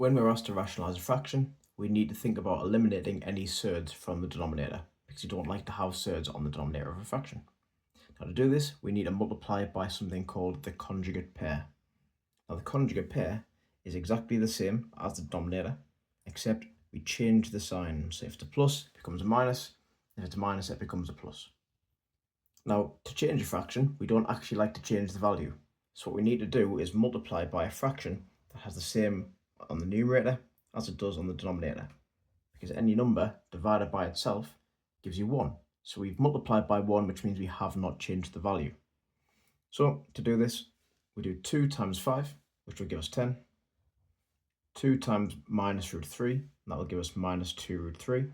When we're asked to rationalise a fraction, we need to think about eliminating any surds from the denominator, because you don't like to have surds on the denominator of a fraction. Now to do this, we need to multiply it by something called the conjugate pair. Now the conjugate pair is exactly the same as the denominator, except we change the sign. So if it's a plus, it becomes a minus. If it's a minus, it becomes a plus. Now to change a fraction, we don't actually like to change the value. So what we need to do is multiply by a fraction that has the same on the numerator as it does on the denominator, because any number divided by itself gives you 1. So we've multiplied by 1, which means we have not changed the value. So to do this, we do 2 times 5, which will give us 10. 2 times minus root 3, and that will give us minus 2 root 3.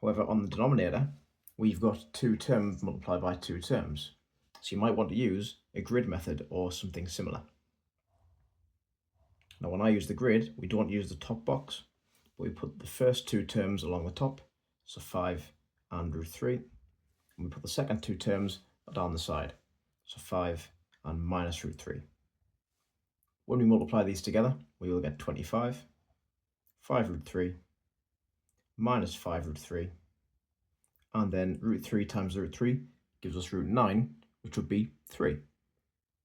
However, on the denominator, we've got 2 terms multiplied by 2 terms. So you might want to use a grid method or something similar. Now when I use the grid, we don't use the top box, but we put the first 2 terms along the top, so 5 and root 3, and we put the second 2 terms down the side, so 5 and minus root 3. When we multiply these together, we will get 25, 5 root 3, minus 5 root 3, and then root 3 times root 3 gives us root 9, which would be 3.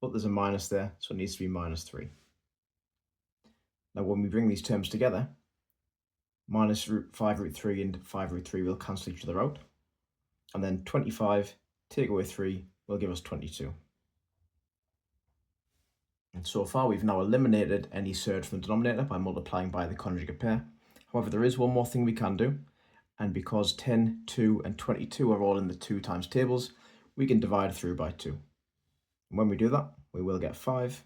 But there's a minus there, so it needs to be minus 3. Now when we bring these terms together, minus 5 root 3 and 5 root 3 will cancel each other out. And then 25, take away 3, will give us 22. And so far we've now eliminated any surd from the denominator by multiplying by the conjugate pair. However, there is one more thing we can do. And because 10, 2 and 22 are all in the 2 times tables, we can divide through by 2. And when we do that, we will get 5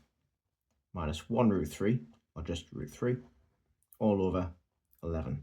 minus 1 root 3, or just root 3, all over 11.